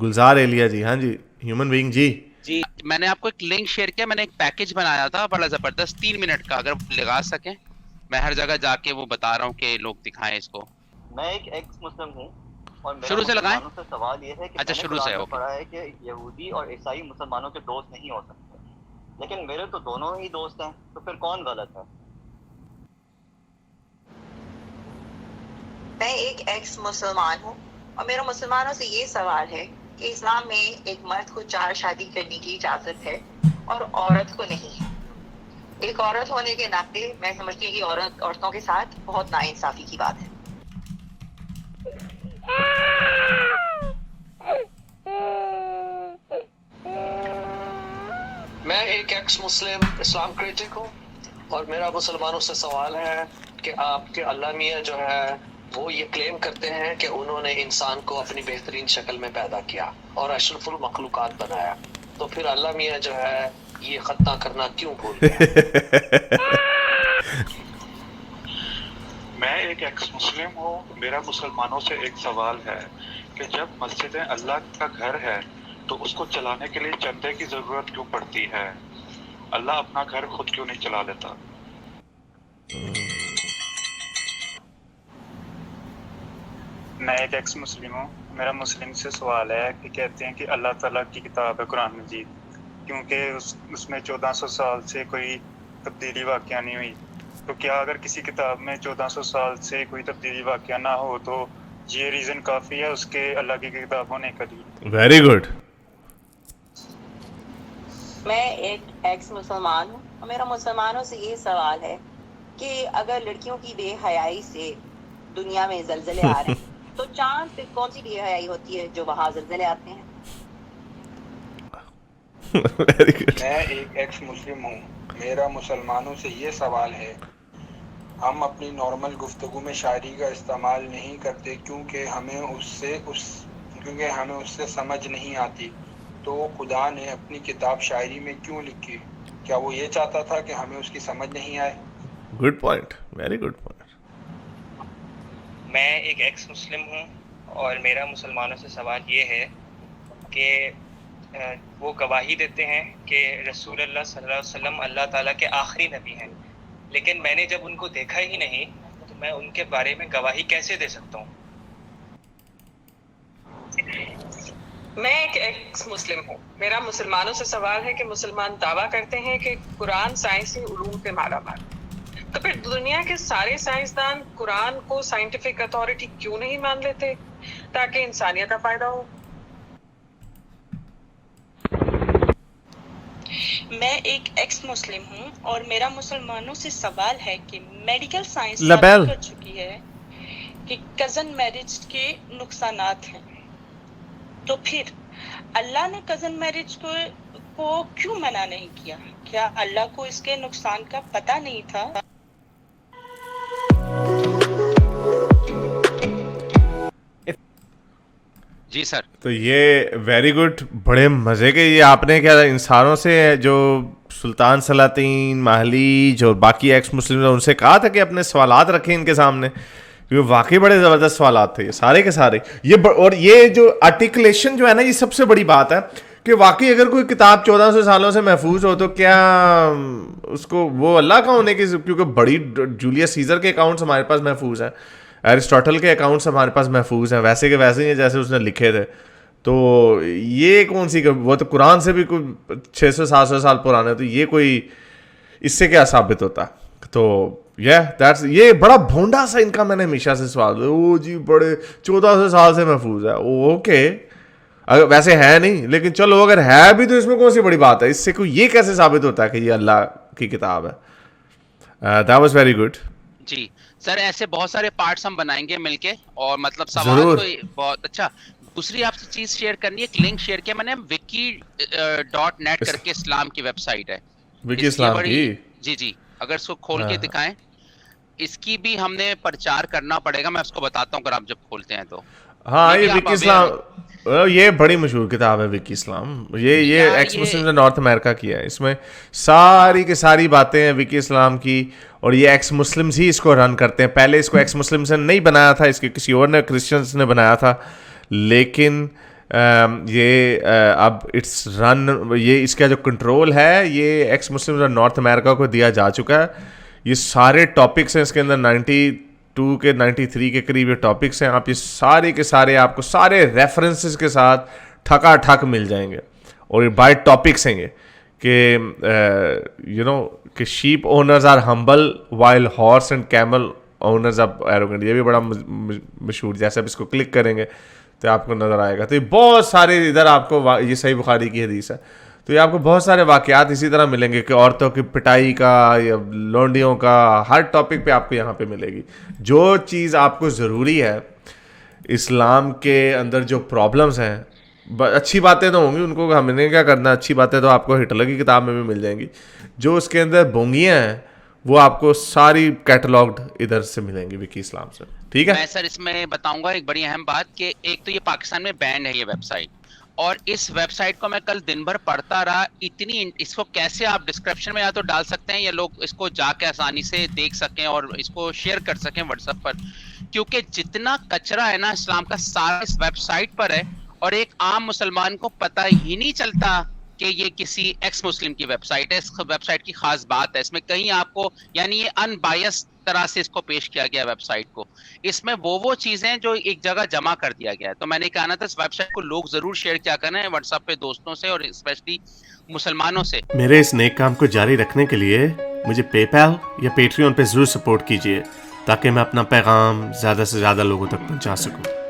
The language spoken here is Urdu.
گلزار ایلیا جی, ہاں جی, ہیومن بینگ جی. جی میں نے آپ کو ایک لنک شیئر کیا, میں نے ایک پیکج بنایا تھا بڑا زبردست 3 منٹ کا, اگر لگا سکیں. میں ہر جگہ جا کے وہ بتا رہا ہوں کہ لوگ دکھائیں اس کو. میں ایک ایکس مسلم ہوں اور میرا شروع سے لگائیں. مسلمانوں سے سوال یہ ہے کہ اچھا میں نے شروع سے, قرآن میں اوکے. پڑھا ہے کہ یہودی اور عیسائی مسلمانوں کے دوست نہیں ہو سکتے, لیکن میرے تو دونوں ہی دوست ہیں, تو پھر کون غلط ہے؟ میں ایک ایکس مسلمان ہوں اور میرا مسلمانوں سے یہ سوال ہے کہ اسلام میں ایک مرد کو 4 شادی کرنے کی اجازت ہے اور عورت کو نہیں ہے. ایک عورت ہونے کے ناطے میں سمجھتی ہوں کہ عورتوں کے ساتھ بہت ناانصافی کی بات ہے. میں ایک ایکس مسلم اسلام کریٹک ہوں اور میرا مسلمانوں سے سوال ہے کہ آپ کے اللہ میاں جو ہے وہ یہ کلیم کرتے ہیں کہ انہوں نے انسان کو اپنی بہترین شکل میں پیدا کیا اور اشرف المخلوقات بنایا, تو پھر اللہ میاں جو ہے یہ خطا کرنا کیوں بھول گیا؟ میں ایک ایکس مسلم ہوں, میرا مسلمانوں سے ایک سوال ہے کہ جب مسجدیں اللہ کا گھر ہے تو اس کو چلانے کے لیے چندے کی ضرورت کیوں پڑتی ہے؟ اللہ اپنا گھر خود کیوں نہیں چلا لیتا؟ میں ایک ایکس مسلم ہوں, میرا مسلم سے سوال ہے کہ کہتے ہیں کہ اللہ تعالیٰ کی کتاب ہے قرآن مجید, کیونکہ اس میں 1400 سال سے کوئی تبدیلی واقعہ نہیں ہوئی, تو کیا اگر کسی کتاب میں 1400 سال سے کوئی تبدیلی واقعہ نہ ہو تو یہ ریزن کافی ہے اس کے اللہ کی کتاب ہونے کا لیے؟ Very good. میں ایک ایکس مسلمان ہوں اور میرا مسلمانوں سے یہ سوال ہے کہ اگر لڑکیوں کی بے حیائی سے دنیا میں زلزلے آ رہے ہیں تو چاند پہ کون سی بے حیائی ہوتی ہے جو وہاں زلزلے آتے ہیں؟ میں ایک ایکس مسلم ہوں, میرا مسلمانوں سے یہ سوال ہے, ہم اپنی نارمل گفتگو میں شاعری کا استعمال نہیں کرتے کیونکہ ہمیں اس سے سمجھ نہیں آتی, تو خدا نے اپنی کتاب شاعری میں کیوں لکھی؟ کیا وہ یہ چاہتا تھا کہ ہمیں اس کی سمجھ نہیں آئے؟ Good point, very good point. میں ایک ایکس مسلم ہوں اور میرا مسلمانوں سے سوال یہ ہے کہ وہ گواہی دیتے ہیں کہ رسول اللہ صلی اللہ علیہ وسلم اللہ تعالیٰ کے آخری نبی ہیں, لیکن میں نے جب ان کو دیکھا ہی نہیں تو میں ان کے بارے میں گواہی کیسے دے سکتا ہوں؟ میں ایک ایکس مسلم ہوں, میرا مسلمانوں سے سوال ہے کہ مسلمان دعویٰ کرتے ہیں کہ قرآن سائنسی علوم پہ مالا مال, تو پھر دنیا کے سارے سائنسدان قرآن کو سائنٹیفک اتھارٹی کیوں نہیں مان لیتے تاکہ انسانیت کا فائدہ ہو؟ میں ایک ایکس مسلم ہوں اور میرا مسلمانوں سے سوال ہے کہ میڈیکل سائنس لبیل ثابت کر چکی ہے کہ کزن میرج کے نقصانات ہیں, تو پھر اللہ نے کزن میرج کو کیوں منع نہیں کیا؟ کیا اللہ کو اس کے نقصان کا پتہ نہیں تھا؟ جی سر. تو یہ ویری گڈ, بڑے مزے کے. یہ آپ نے کیا انسانوں سے جو سلطان سلاطین مہلیج اور باقی ایکس مسلم ان سے کہا تھا کہ اپنے سوالات رکھیں ان کے سامنے, کیونکہ واقعی بڑے زبردست سوالات تھے یہ سارے کے سارے. اور یہ جو آرٹیکولیشن جو ہے نا, یہ سب سے بڑی بات ہے کہ واقعی اگر کوئی کتاب 1400 سالوں سے محفوظ ہو تو کیا اس کو وہ اللہ کا ہونے کی, کیونکہ بڑی جولیس سیزر کے اکاؤنٹس ہمارے پاس محفوظ ہیں, ایرسٹوٹل کے اکاؤنٹس ہمارے پاس محفوظ ہیں, ویسے کے ویسے ہی ہیں جیسے اس نے لکھے تھے. تو یہ کون سی, وہ تو قرآن سے بھی کوئی 600-700 سال پرانا, تو یہ کوئی اس سے کیا ثابت ہوتا؟ تو یہ بڑا بھونڈا سا ان کا میں نے ہمیشہ سے سوال, او جی بڑے 1400 سال سے محفوظ ہے. اوکے, اگر ویسے ہے نہیں, لیکن چلو اگر ہے بھی تو اس میں کون سی بڑی بات ہے؟ اس سے کوئی یہ کیسے ثابت ہوتا ہے کہ یہ اللہ کی کتاب ہے؟ That was very good. جی سر, ایسے بہت سارے پارٹس ہم بنائیں گے مل کے, اور مطلب سوال تو بہت اچھا. دوسری آپ سے چیز شیئر کرنی ہے, ایک لنک شیئر کیا میں نے, wiki.net کر کے اسلام کی ویب سائٹ ہے, وکی اسلام کی. جی جی, اگر اس کو کھول کے دکھائیں, اس کی بھی ہم نے پرچار کرنا پڑے گا, میں اس کو بتاتا ہوں اگر آپ جب کھولتے ہیں تو. ہاں یہ وکی اسلام, یہ بڑی مشہور کتاب ہے وکی اسلام. یہ ایکس مسلم نے نارتھ امریکہ کی ہے, اس میں ساری کی ساری باتیں ہیں وکی اسلام کی, اور یہ ایکس مسلمز ہی اس کو رن کرتے ہیں. پہلے اس کو ایکس مسلم سے نہیں بنایا تھا, اس کے کسی اور نے کرسچنس نے بنایا تھا, لیکن یہ اب اٹس رن، یہ اس کا جو کنٹرول ہے یہ ایکس مسلم اور نارتھ امریکہ کو دیا جا چکا ہے. یہ سارے ٹاپکس ہیں اس کے اندر، 92 کے 93 کے قریب یہ ٹاپکس ہیں. آپ یہ سارے کے سارے آپ کو سارے ریفرنسز کے ساتھ ٹھکا ٹھک مل جائیں گے. اور یہ بائی ٹاپکس ہیں یہ کہ کہ sheep owners are humble while horse and camel owners are arrogant. یہ بھی بڑا مشہور، جیسے آپ اس کو کلک کریں گے تو آپ کو نظر آئے گا. تو یہ بہت سارے ادھر آپ کو، یہ صحیح بخاری کی حدیث ہے، تو یہ آپ کو بہت سارے واقعات اسی طرح ملیں گے کہ عورتوں کی پٹائی کا یا لونڈیوں کا، ہر ٹاپک پہ آپ کو یہاں پہ ملے گی. جو چیز آپ کو ضروری ہے اسلام کے اندر، جو پرابلمس ہیں، اچھی باتیں تو ہوں گی، ان کو ہم نے کیا کرنا، اچھی باتیں تو آپ کو ہٹلر کی کتاب میں بھی مل جائیں گی. جو اس کے اندر بونگیاں ہیں وہ آپ کو ساری کیٹلاگڈ ادھر سے ملیں گی وکی اسلام سے. ٹھیک ہے، میں سر اس میں بتاؤں گا ایک بڑی اہم بات کہ ایک تو یہ پاکستان میں بینڈ ہے یہ ویب سائٹ، اور اس ویب سائٹ کو میں کل دن بھر پڑھتا رہا. اتنی اس کو کیسے آپ ڈسکرپشن میں یا تو ڈال سکتے ہیں یا لوگ اس کو جا کے آسانی سے دیکھ سکیں اور اس کو شیئر کر سکیں واٹس ایپ پر، کیونکہ جتنا کچرا ہے نا اسلام کا سارا اس ویب سائٹ پر ہے، اور ایک عام مسلمان کو پتہ ہی نہیں چلتا کہ یہ کسی ایکس مسلم کی ویب سائٹ ہے. اس ویب سائٹ کی خاص بات ہے اس میں کہیں آپ کو، یعنی یہ ان بائس طرح سے اس کو پیش کیا گیا ویب سائٹ کو. اس میں وہ چیزیں جو ایک جگہ جمع کر دیا گیا ہے. تو میں نے کہا تھا اس ویب سائٹ کو لوگ ضرور شیئر کیا کریں واٹس ایپ پہ دوستوں سے اور اسپیشلی مسلمانوں سے. میرے اس نیک کام کو جاری رکھنے کے لیے مجھے پے پیل یا پیٹریون پہ ضرور سپورٹ کیجیے تاکہ میں اپنا پیغام زیادہ سے زیادہ لوگوں تک پہنچا سکوں.